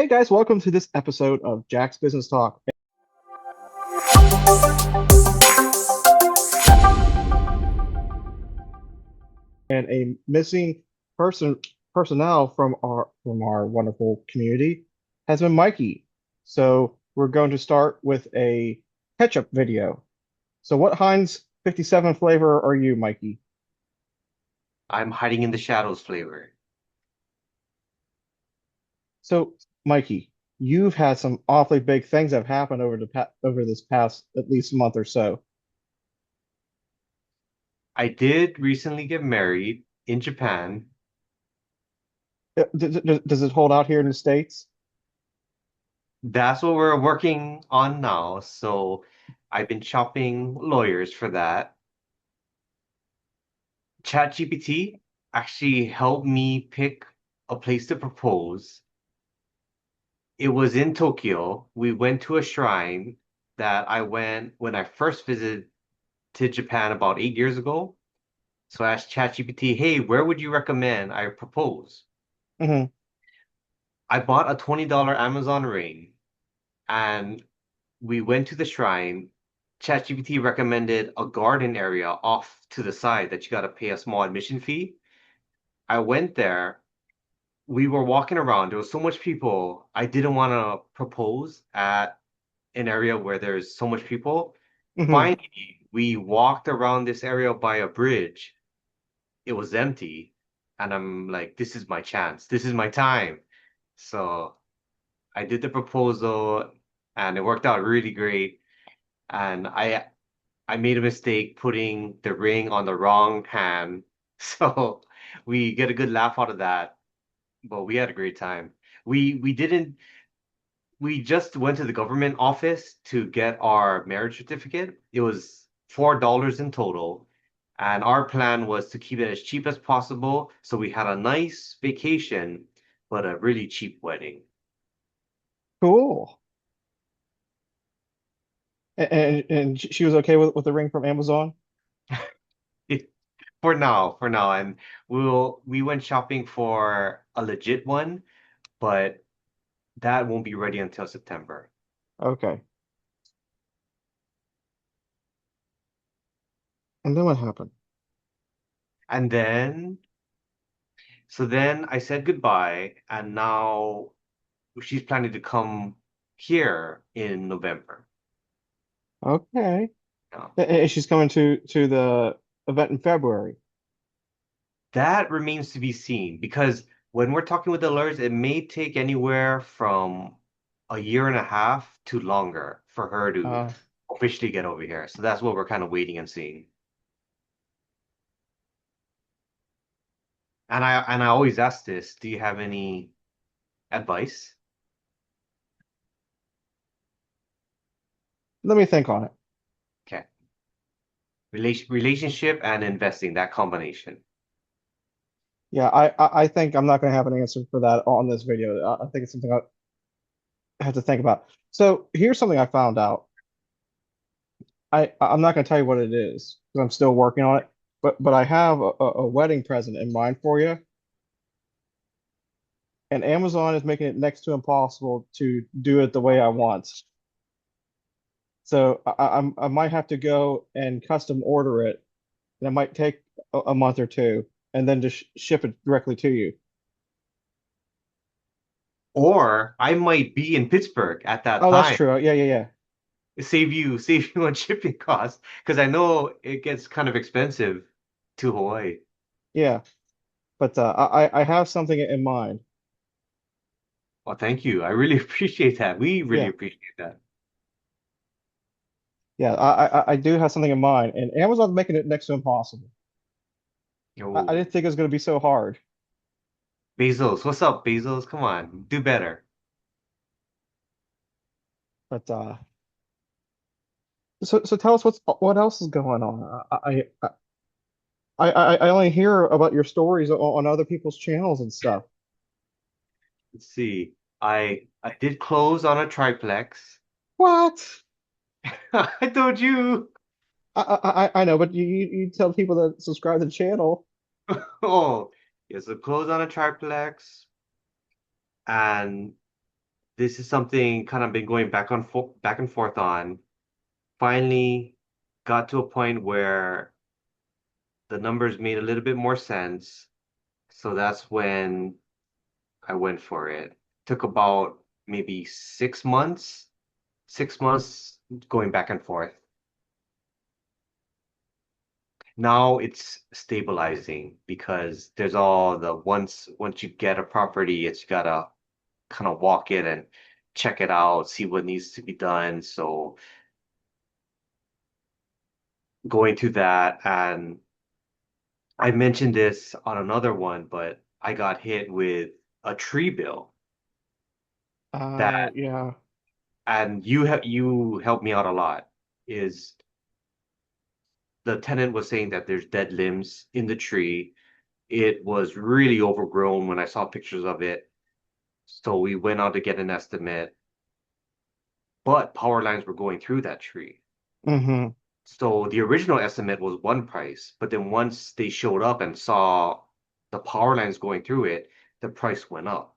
Hey guys, welcome to this episode of Jack's Business Talk and a missing person personnel from our wonderful community has been Mikey. So we're going to start with a catch-up video. So what Heinz 57 flavor are you, Mikey? I'm hiding in the shadows flavor. So Mikey, you've had some awfully big things that have happened over this past at least month or so. I did recently get married in Japan. Does it hold out here in the States? That's what we're working on now. So I've been shopping lawyers for that. ChatGPT actually helped me pick a place to propose. It was in Tokyo. We went to a shrine that I went when I first visited to Japan about 8 years ago. So I asked ChatGPT, hey, where would you recommend I propose? Hmm. I bought a $20 Amazon ring and we went to the shrine. ChatGPT recommended a garden area off to the side that you got to pay a small admission fee. I went there. We were walking around. There was so much people. I didn't want to propose at an area where there's so much people. Hmm. Finally, we walked around this area by a bridge. It was empty. And I'm like, this is my chance. This is my time. So I did the proposal and it worked out really great. And I made a mistake putting the ring on the wrong hand. So we get a good laugh out of that, but we had a great time. We didn't we just went to the government office to get our marriage certificate. It was $4 in total. And our plan was to keep it as cheap as possible. So we had a nice vacation, but a really cheap wedding. Cool. And she was okay with the ring from Amazon. For now, and we went shopping for a legit one, but that won't be ready until September. Okay. And then what happened? And then, so then I said goodbye, and now she's planning to come here in November. Okay. Yeah. And she's coming to the event in February. That remains to be seen because when we're talking with the lawyers, it may take anywhere from a year and a half to longer for her to Uh, officially get over here. So that's what we're kind of waiting and seeing. And I always ask this, do you have any advice? Let me think on it. Okay. Relationship and investing, that combination. Yeah, I think I'm not going to have an answer for that on this video. I think it's something I have to think about. So here's something I found out. I'm not going to tell you what it is because I'm still working on it. But I have a wedding present in mind for you, and Amazon is making it next to impossible to do it the way I want. So I might have to go and custom order it, and it might take a month or two, and then just ship it directly to you. Or I might be in Pittsburgh at that Oh, that's time. true. Yeah. Save you on shipping costs because I know it gets kind of expensive to Hawaii. Yeah. But I have something in mind. Well, thank you. I really appreciate that. We really Yeah, appreciate that. yeah. I do have something in mind, and Amazon's making it next to impossible. I Yo, didn't think it was going to be so hard. Bezos, what's up, Bezos? Come on, do better. But so tell us what else is going on. I only hear about your stories on other people's channels and stuff. Let's see. I did close on a triplex. What? I told you. I know, but you tell people that subscribe to the channel. Oh, yeah, so close on a triplex and This is something kind of been going back and forth on. Finally got to a point where the numbers made a little bit more sense. So that's when I went for it. Took about maybe 6 months, 6 months going back and forth. Now it's stabilizing because there's all the once you get a property, it's you gotta kind of walk in and check it out, see what needs to be done. So going through that, and I mentioned this on another one, but I got hit with a tree bill that, Yeah. and you helped me out a lot. Is the tenant was saying that there's dead limbs in the tree. It was really overgrown when I saw pictures of it. So we went out to get an estimate, but power lines were going through that tree. Hmm. So the original estimate was one price, but then once they showed up and saw the power lines going through it, the price went up.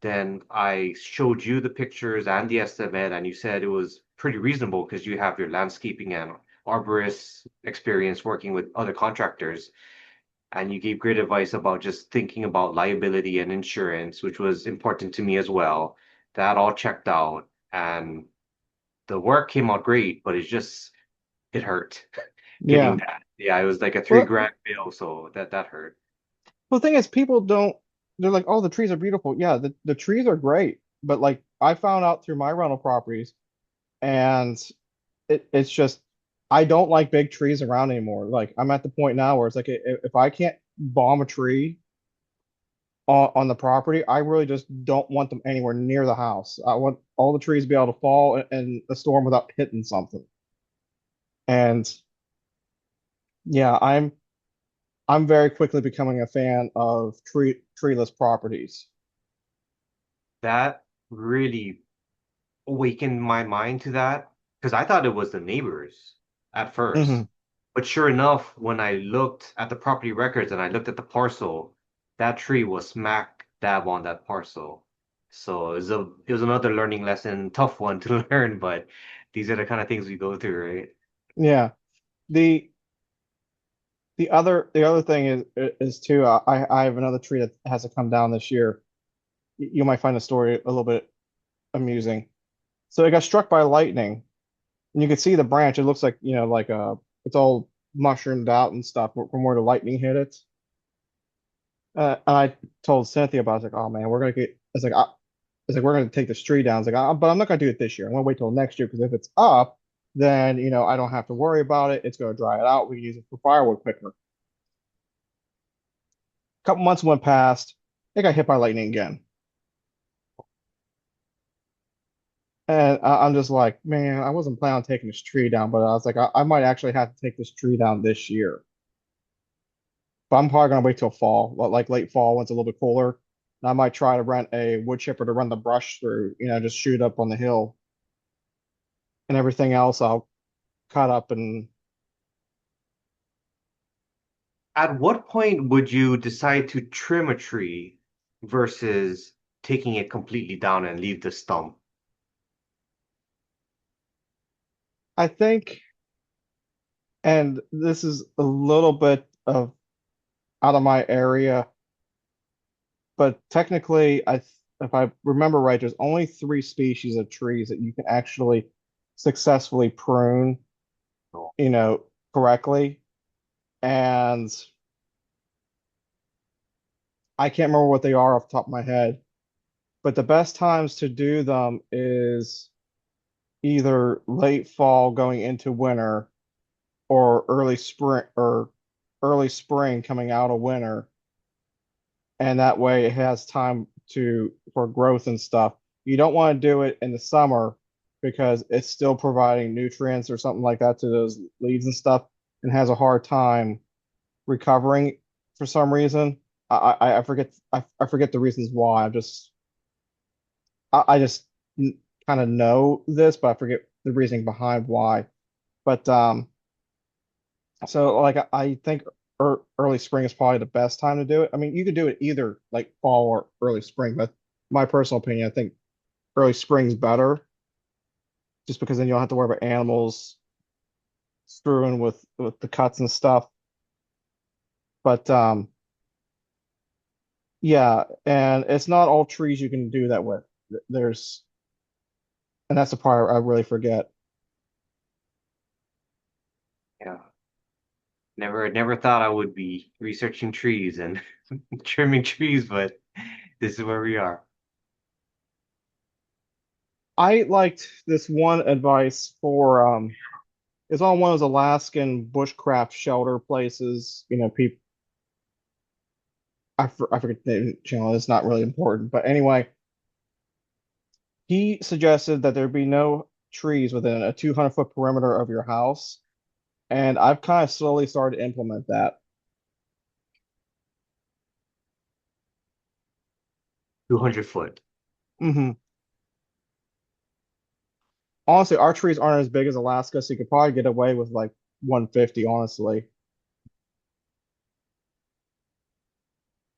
Then I showed you the pictures and the estimate, and you said it was pretty reasonable because you have your landscaping and arborist experience working with other contractors. And you gave great advice about just thinking about liability and insurance, which was important to me as well. That all checked out, and the work came out great, but it hurt getting Yeah. that. Yeah, it was like a three Well, grand bill, so that hurt. the thing is, people don't, they're like, oh, the trees are beautiful. Yeah, the trees are great. But like, I found out through my rental properties, and it's just, I don't like big trees around anymore. Like, I'm at the point now where it's like, if I can't bomb a tree on the property, I really just don't want them anywhere near the house. I want all the trees to be able to fall in a storm without hitting something. And yeah, I'm very quickly becoming a fan of treeless properties. That really awakened my mind to that because I thought it was the neighbors at Hmm. first. But sure enough, when I looked at the property records and I looked at the parcel, that tree was smack dab on that parcel. So it was another learning lesson, tough one to learn, but these are the kind of things we go through, right? Yeah. The the other thing is too. I have another tree that has to come down this year. You might find the story a little bit amusing. So it got struck by lightning, and you can see the branch. It looks like like it's all mushroomed out and stuff from where the lightning hit it. And I told Cynthia about it. I was like, oh man, we're gonna get. It's like we're gonna take this tree down. It's like, but I'm not gonna do it this year. I'm gonna wait till next year because if it's up, then I don't have to worry about it. It's gonna dry it out. We can use it for firewood quicker. A couple months went past. It got hit by lightning again, and I'm just like, man, I wasn't planning on taking this tree down, but I was like, I might actually have to take this tree down this year. But I'm probably gonna wait till fall, like late fall when it's a little bit cooler. And I might try to rent a wood chipper to run the brush through, just shoot up on the hill, and everything else I'll cut up and At what point would you decide to trim a tree versus taking it completely down and leave the stump? I think, and this is a little bit of out of my area, but technically, if I remember right, there's only three species of trees that you can actually successfully prune, No. you know, correctly. And I can't remember what they are off the top of my head, but the best times to do them is either late fall going into winter or early spring coming out of winter, and that way it has time to for growth and stuff. You don't want to do it in the summer because it's still providing nutrients or something like that to those leaves and stuff and has a hard time recovering for some reason. I forget I forget the reasons why. I just kind of know this, but I forget the reasoning behind why. But so like I think early spring is probably the best time to do it. I mean, you could do it either like fall or early spring, but my personal opinion, I think early spring's better, just because then you don't have to worry about animals screwing with the cuts and stuff. But yeah, and it's not all trees you can do that with. There's, and that's the part I really forget. Yeah. Never thought I would be researching trees and trimming trees, but this is where we are. I liked this one advice for it's on one of those Alaskan bushcraft shelter places. You know, people I forget the name of the channel. It's not really important, but anyway, he suggested that there be no trees within a 200-foot perimeter of your house, and I've kind of slowly started to implement that. 200 foot. Hmm. Honestly, our trees aren't as big as Alaska, so you could probably get away with like 150, honestly.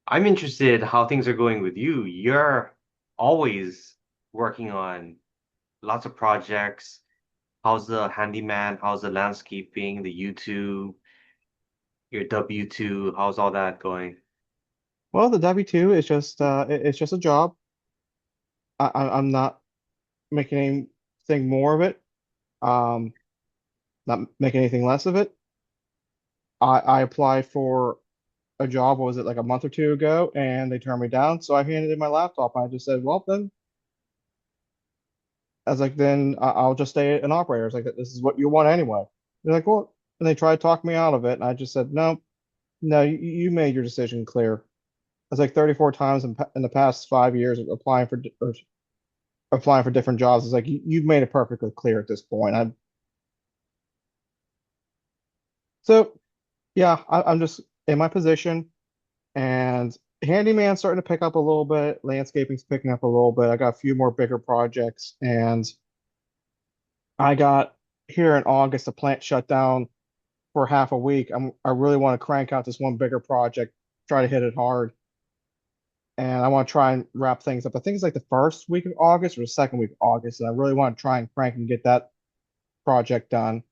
I'm interested how things are going with you. You're always working on lots of projects. How's the handyman? How's the landscaping, the YouTube, your W2? How's all that going? Well, the W-2 is just it's just a job. I'm not making anything more of it. Um, not making anything less of it. I applied for a job, what was it, like a month or two ago, and they turned me down. So I handed in my laptop. I just said, well, then I was like, then I'll just stay an operator. It's like, this is what you want anyway. They're like, well, and they tried to talk me out of it, and I just said, no, no, you made your decision clear. I was like 34 times in the past 5 years of applying for different jobs. It's like you've made it perfectly clear at this point. So yeah, I'm just in my position, and handyman's starting to pick up a little bit. Landscaping's picking up a little bit. I got a few more bigger projects, and I got here in August, the plant shut down for half a week. I really want to crank out this one bigger project, try to hit it hard, and I want to try and wrap things up. I think it's like the first week of August or the second week of August, and I really want to try and crank and get that project done.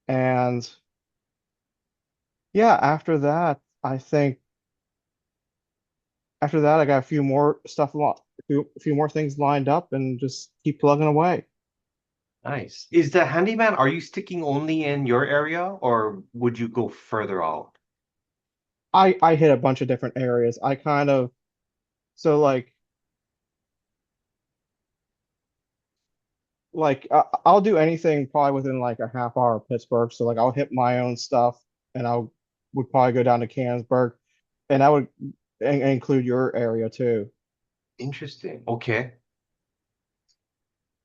And yeah, after that, I got a few more a few more things lined up, and just keep plugging away. Nice. Is the handyman, are you sticking only in your area or would you go further out? I hit a bunch of different areas. I kind of so I'll do anything probably within like a half hour of Pittsburgh. So like I'll hit my own stuff, and I would probably go down to Canonsburg, and I would include your area too, Interesting. Okay.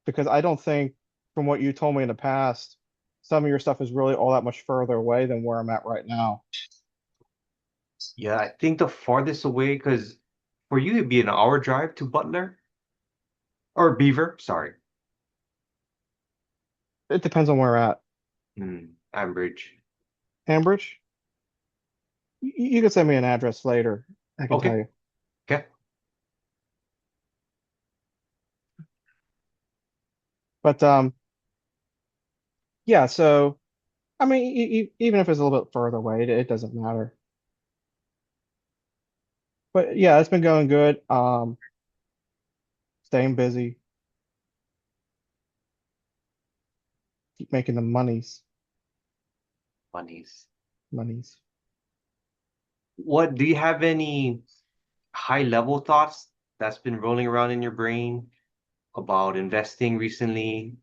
because I don't think from what you told me in the past, some of your stuff is really all that much further away than where I'm at right now. Yeah, I think the farthest away, because for you it'd be an hour drive to Butler or Beaver, sorry. It depends on where we're at. Ambridge. Ambridge, you can send me an address later. I can tell Okay. you. Okay. But yeah. So I mean, even if it's a little bit further away, it doesn't matter. But yeah, it's been going good. Staying busy, keep making the Monies. monies. What do you have any high level thoughts that's been rolling around in your brain about investing recently?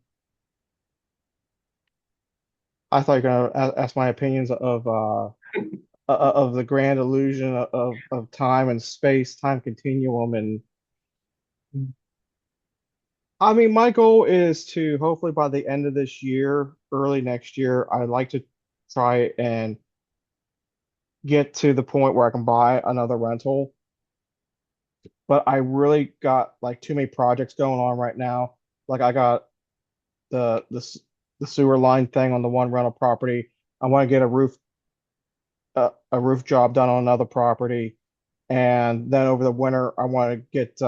I thought you were gonna ask my opinions of the grand illusion of time and space, time continuum, and I mean, my goal is to hopefully by the end of this year, early next year, I'd like to try and get to the point where I can buy another rental. But I really got like too many projects going on right now. Like I got the sewer line thing on the one rental property. I want to get a roof job done on another property, and then over the winter I want to get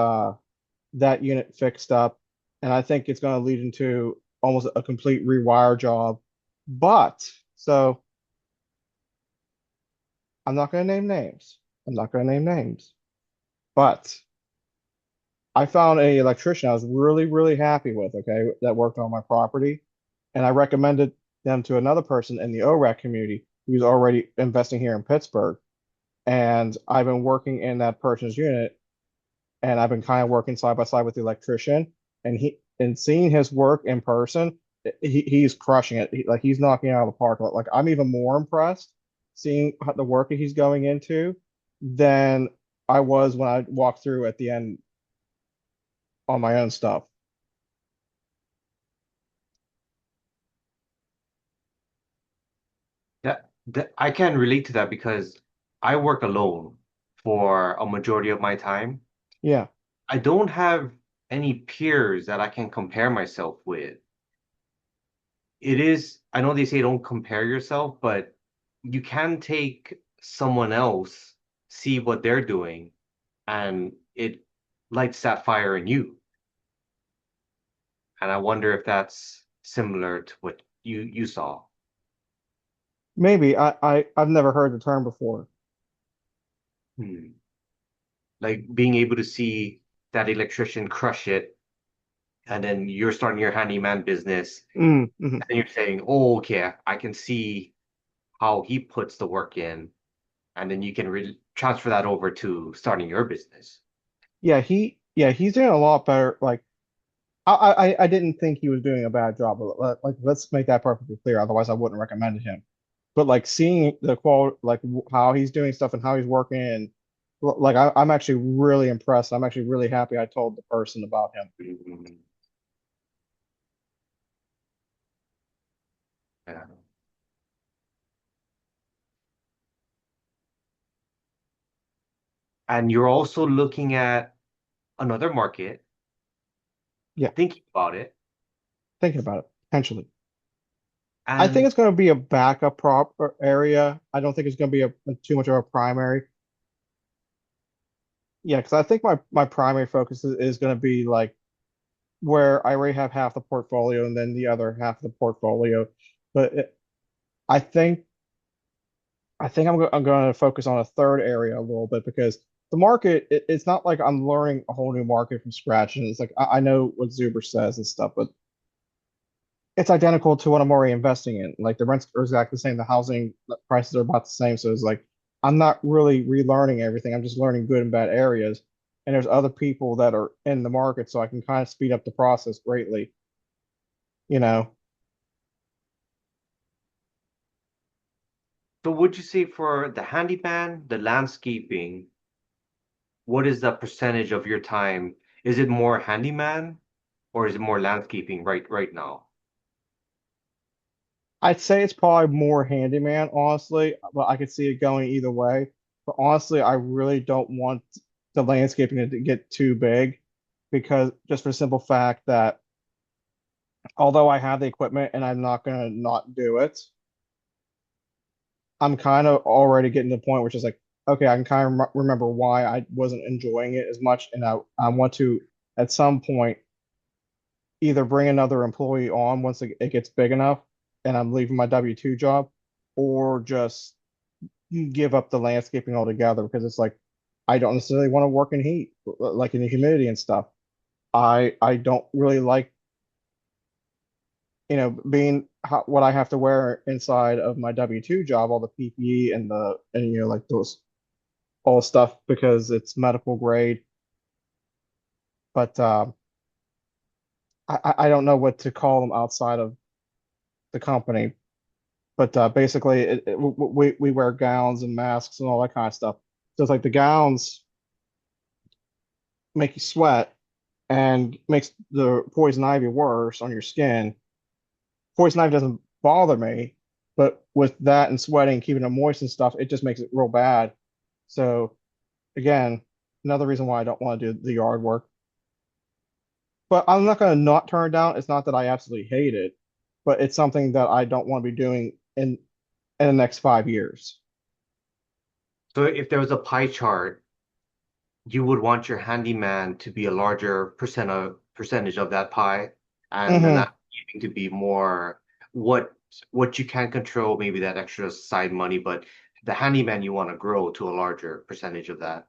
that unit fixed up, and I think it's going to lead into almost a complete rewire job. But so I'm not going to name names. I'm not going to name names. But I found a electrician I was really, really happy with, okay, that worked on my property. And I recommended them to another person in the ORAC community who's already investing here in Pittsburgh. And I've been working in that person's unit, and I've been kind of working side by side with the electrician. And seeing his work in person, he's crushing it. Like he's knocking it out of the park. Like I'm even more impressed seeing the work that he's going into than I was when I walked through at the end on my own stuff. That I can relate to that because I work alone for a majority of my time. Yeah. I don't have any peers that I can compare myself with. It is, I know they say don't compare yourself, but you can take someone else, see what they're doing, and it lights that fire in you. And I wonder if that's similar to what you saw. Maybe I've never heard the term before. Hmm. Like being able to see that electrician crush it, and then you're starting your handyman business, Mhm. and you're saying, "Oh, okay, I can see how he puts the work in," and then you can re transfer that over to starting your business. Yeah, he's doing a lot better. Like I didn't think he was doing a bad job. But like let's make that perfectly clear. Otherwise, I wouldn't recommend him. But like seeing the quality, like how he's doing stuff and how he's working, and like I'm actually really impressed. I'm actually really happy I told the person about him. Mhm. Yeah. And you're also looking at another market, Yeah, thinking about it, thinking about it potentially. I think and it's going to be a backup prop area. I don't think it's going to be too much of a primary. Yeah, because I think my primary focus is going to be like where I already have half the portfolio and then the other half of the portfolio. But I think I'm going to focus on a third area a little bit because the market it's not like I'm learning a whole new market from scratch. And it's like I know what Zuber says and stuff, but it's identical to what I'm already investing in. Like the rents are exactly the same, the housing prices are about the same. So it's like I'm not really relearning everything. I'm just learning good and bad areas. And there's other people that are in the market, so I can kind of speed up the process greatly, you know. so would you say for the handyman, the landscaping, what is the percentage of your time? Is it more handyman or is it more landscaping right now? I'd say it's probably more handyman, honestly, but I could see it going either way. But honestly, I really don't want the landscaping to get too big because just for the simple fact that although I have the equipment and I'm not gonna not do it, I'm kind of already getting to the point which is like, okay, I can kind of remember why I wasn't enjoying it as much, and I want to at some point either bring another employee on once it gets big enough and I'm leaving my W-2 job, or just give up the landscaping altogether because it's like I don't necessarily want to work in heat, like in the humidity and stuff. I don't really like, being what I have to wear inside of my W-2 job, all the PPE and like those all stuff because it's medical grade. But I don't know what to call them outside of the company. But basically, we wear gowns and masks and all that kind of stuff. So it's like the gowns make you sweat and makes the poison ivy worse on your skin. Poison ivy doesn't bother me, but with that and sweating, keeping it moist and stuff, it just makes it real bad. So again, another reason why I don't want to do the yard work. But I'm not going to not turn it down. It's not that I absolutely hate it, but it's something that I don't want to be doing in the next 5 years. So if there was a pie chart, you would want your handyman to be a larger percentage of that pie, and the Hmm. landscaping to be more what what you can control, maybe that extra side money, but the handyman you want to grow to a larger percentage of that.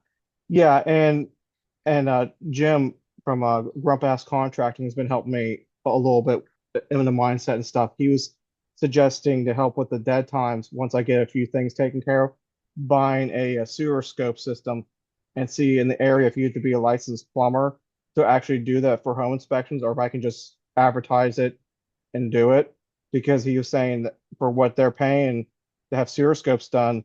Yeah, and Jim from Grump Ass Contracting has been helping me a little bit in the mindset and stuff. He was suggesting to help with the dead times once I get a few things taken care of, buying a sewer scope system and see in the area if you have to be a licensed plumber to actually do that for home inspections, or if I can just advertise it and do it. Because he was saying that for what they're paying to have sewer scopes done,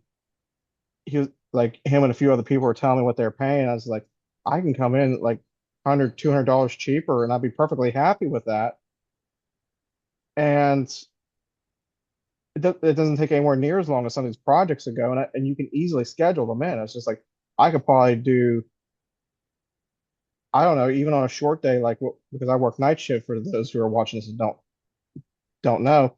he was like him and a few other people were telling me what they're paying. I was like, I can come in like 100, $200 cheaper and I'd be perfectly happy with that. And it doesn't take anywhere near as long as some of these projects ago, and you can easily schedule them in. It's just like I could probably do, I don't know, even on a short day, like because I work night shift for those who are watching this and don't know,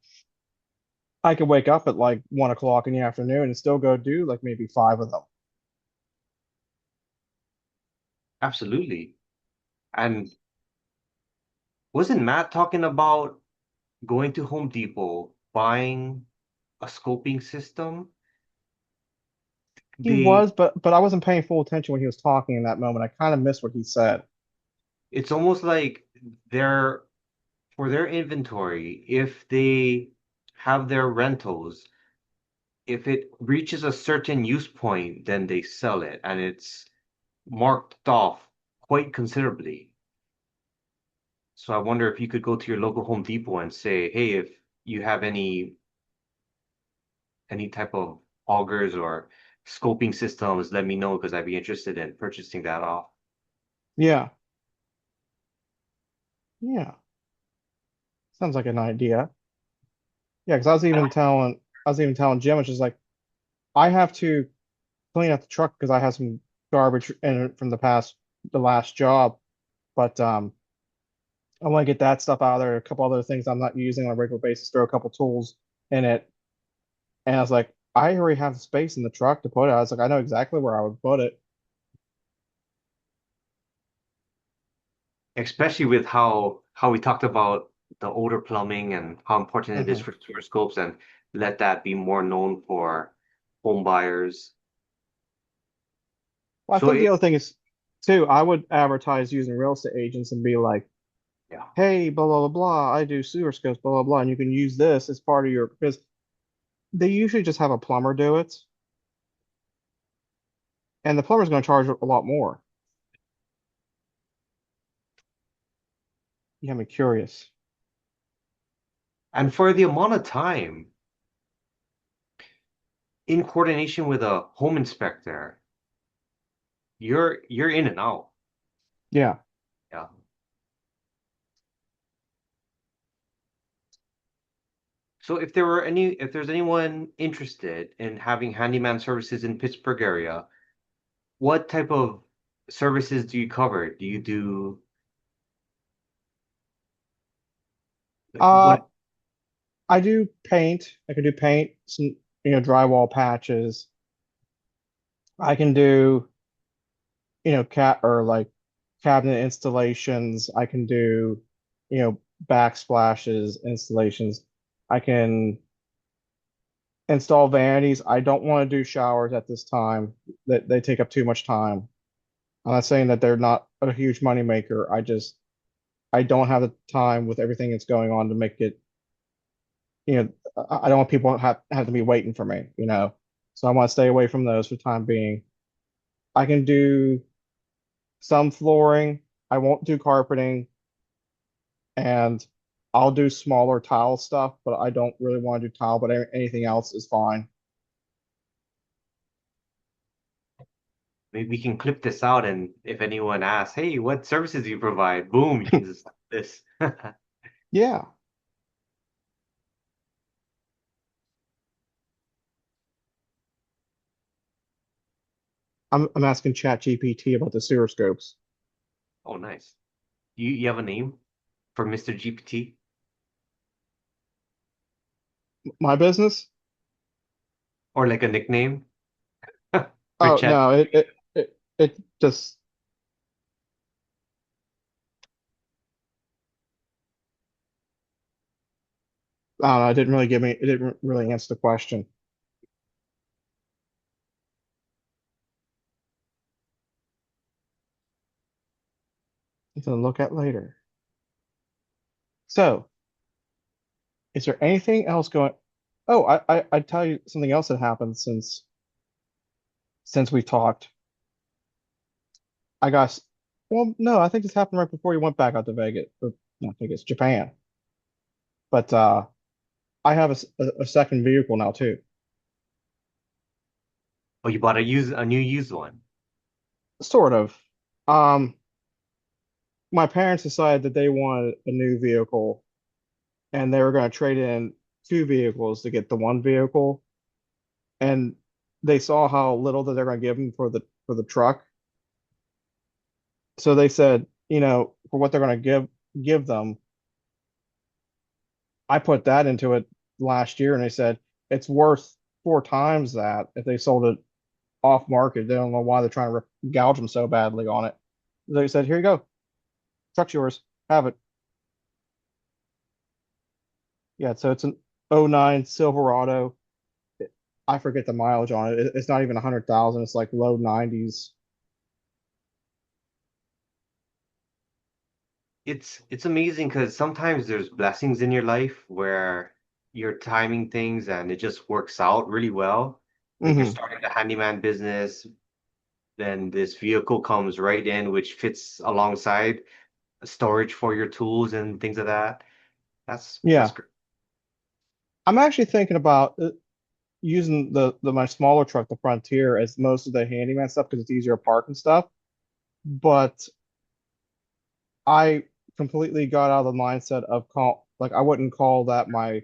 I could wake up at like 1 o'clock in the afternoon and still go do like maybe five of them. Absolutely. And wasn't Matt talking about going to Home Depot, buying a scoping system? He was, They, but I wasn't paying full attention when he was talking in that moment. I kind of missed what he said. it's almost like they're for their inventory, if they have their rentals, if it reaches a certain use point, then they sell it and it's marked off quite considerably. So I wonder if you could go to your local Home Depot and say, hey, if you have any type of augers or scoping systems, let me know because I'd be interested in purchasing that off. Yeah, yeah, sounds like an idea. Yeah, because I was even telling Jim, it's just like I have to clean out the truck because I have some garbage in it from the last job. But I want to get that stuff out of there. A couple other things I'm not using on a regular basis. Throw a couple tools in it, and I was like, I already have the space in the truck to put it. I was like, I know exactly where I would put it. Especially with how we talked about the older plumbing and how important it is Hmm. for sewer scopes and let that be more known for home buyers. Well, I So think the it other thing is too, I would advertise using real estate agents and be like, yeah. hey, blah blah blah blah, I do sewer scopes, blah blah blah, and you can use this as part of your because they usually just have a plumber do it, and the plumber's going to charge a lot more. You have me curious. And for the amount of time in coordination with a home inspector, you're in and out. Yeah. Yeah. So if there's anyone interested in having handyman services in Pittsburgh area, what type of services do you cover? Do you do like Uh, what I do paint. I can do paint, some, drywall patches. I can do, cat or like cabinet installations. I can do, backsplashes installations. I can install vanities. I don't want to do showers at this time. That they take up too much time. I'm not saying that they're not a huge money maker. I don't have the time with everything that's going on to make it, I don't want people to have to be waiting for me. So I want to stay away from those for the time being. I can do some flooring. I won't do carpeting, and I'll do smaller tile stuff, but I don't really want to do tile, but anything else is fine. maybe we can clip this out and if anyone asks, hey, what services do you provide? Boom, you can just this. Yeah, I'm asking ChatGPT about the sewer scopes. Oh, nice. You have a name for Mr. GPT My business? or like a nickname for Oh chat? no, it just I don't know, it didn't really answer the question. To look at later. So, is there anything else going? Oh, I'd tell you something else that happened since we talked. I got, well, no, I think this happened right before you went back out to Vegas. Or, not Vegas, Japan. But I have a second vehicle now too. Oh, you bought a new used one. Sort of. Um, my parents decided that they wanted a new vehicle, and they were going to trade in two vehicles to get the one vehicle. And they saw how little that they're going to give them for the truck. So they said, for what they're going to give them, I put that into it last year, and they said it's worth four times that if they sold it off market. They don't know why they're trying to gouge them so badly on it. They said, "Here you go, truck's yours, have it." Yeah, so it's an '09 Silverado. I forget the mileage on it. It's not even 100,000. It's like low 90s. It's amazing because sometimes there's blessings in your life where you're timing things and it just works out really well. Like you're Hmm. starting the handyman business, then this vehicle comes right in, which fits alongside storage for your tools and things like that. That's Yeah, great. I'm actually thinking about using the my smaller truck, the Frontier, as most of the handyman stuff because it's easier to park and stuff. But I completely got out of the mindset of call like I wouldn't call that my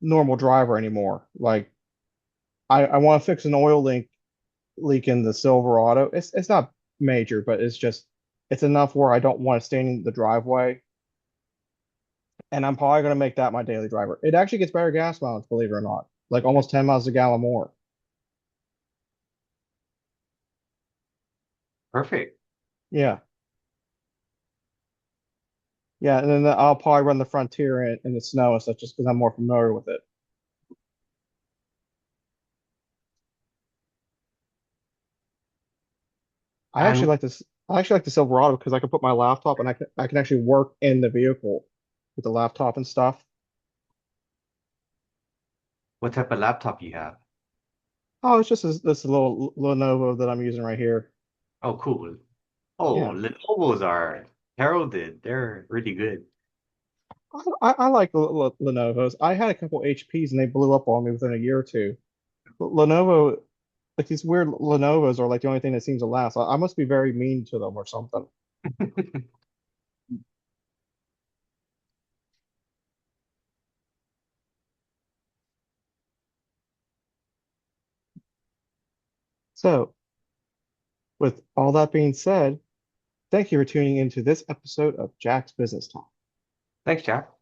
normal driver anymore. Like I want to fix an oil leak in the Silverado. It's not major, but it's enough where I don't want to stand in the driveway, and I'm probably gonna make that my daily driver. It actually gets better gas mileage, believe it or not, like almost 10 miles a gallon more. Perfect. Yeah, yeah, and then I'll probably run the Frontier in the snow and stuff just because I'm more familiar with it. I actually And like this. I actually like the Silverado because I can put my laptop and I can actually work in the vehicle with the laptop and stuff. what type of laptop you have? Oh, it's just this little Lenovo that I'm using right here. Oh, cool. Oh, Yeah, Lenovo's are heralded. They're really good. I like Lenovo's. I had a couple HPs and they blew up on me within a year or two. Lenovo, like these weird Lenovo's are like the only thing that seems to last. I must be very mean to them or something. So, with all that being said, thank you for tuning into this episode of Jack's Business Talk. Thanks, Jack.